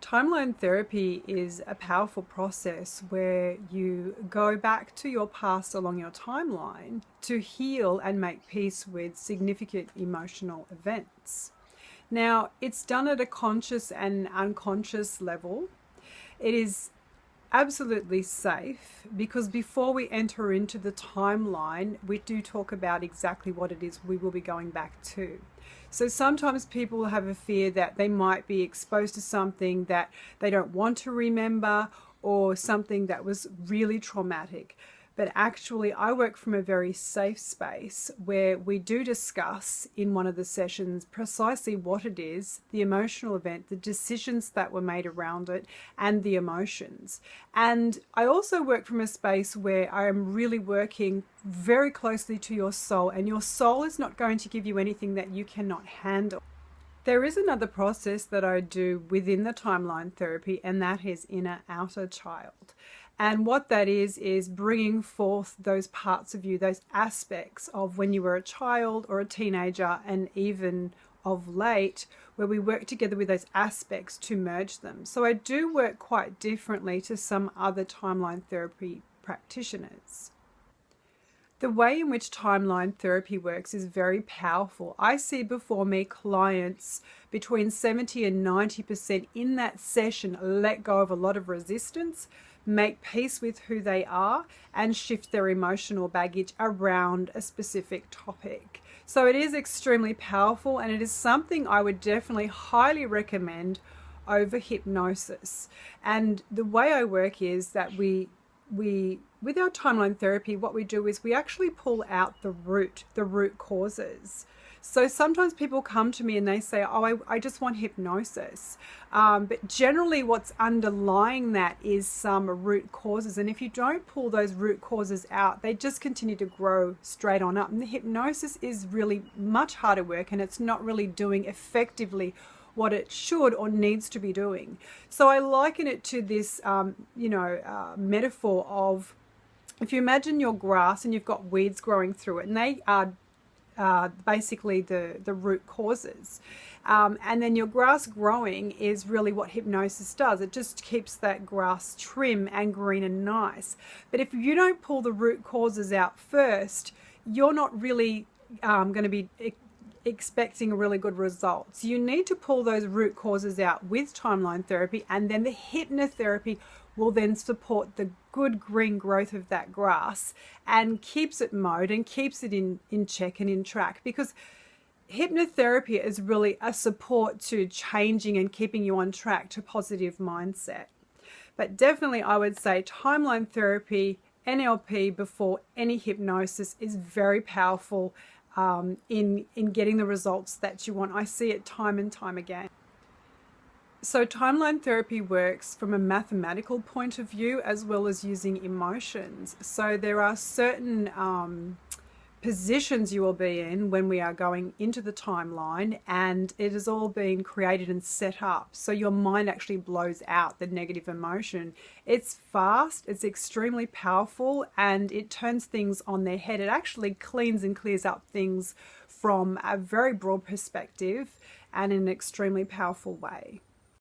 Timeline therapy is a powerful process where you go back to your past along your timeline to heal and make peace with significant emotional events. Now, it's done at a conscious and unconscious level. It is absolutely safe because before we enter into the timeline, we do talk about exactly what it is we will be going back to. So sometimes people have a fear that they might be exposed to something that they don't want to remember or something that was really traumatic. But actually, I work from a very safe space where we do discuss in one of the sessions precisely what it is, the emotional event, the decisions that were made around it, and the emotions. And I also work from a space where I am really working very closely to your soul, and your soul is not going to give you anything that you cannot handle. There is another process that I do within the timeline therapy, and that is inner outer child. And what that is bringing forth those parts of you, those aspects of when you were a child or a teenager, and even of late, where we work together with those aspects to merge them. So I do work quite differently to some other timeline therapy practitioners. The way in which timeline therapy works is very powerful. I see before me clients between 70 and 90% in that session let go of a lot of resistance, make peace with who they are, and shift their emotional baggage around a specific topic. So it is extremely powerful, and it is something I would definitely highly recommend over hypnosis. And the way I work is that we with our timeline therapy, what we do is we actually pull out the root causes. So sometimes people come to me and they say, oh, I just want hypnosis. But generally what's underlying that is some root causes. And if you don't pull those root causes out, they just continue to grow straight on up. And the hypnosis is really much harder work, and it's not really doing effectively what it should or needs to be doing. So I liken it to this, metaphor of, if you imagine your grass and you've got weeds growing through it, and they are basically the root causes. And then your grass growing is really what hypnosis does. It just keeps that grass trim and green and nice. But if you don't pull the root causes out first, you're not really going to be expecting really good results. You need to pull those root causes out with timeline therapy, and then the hypnotherapy will then support the good green growth of that grass and keeps it mowed and keeps it in check and in track, because hypnotherapy is really a support to changing and keeping you on track to positive mindset. But definitely I would say timeline therapy, NLP before any hypnosis is very powerful in getting the results that you want. I see it time and time again. So timeline therapy works from a mathematical point of view as well as using emotions. So there are certain positions you will be in when we are going into the timeline, and it has all been created and set up. So your mind actually blows out the negative emotion. It's fast, it's extremely powerful, and it turns things on their head. It actually cleans and clears up things from a very broad perspective and in an extremely powerful way.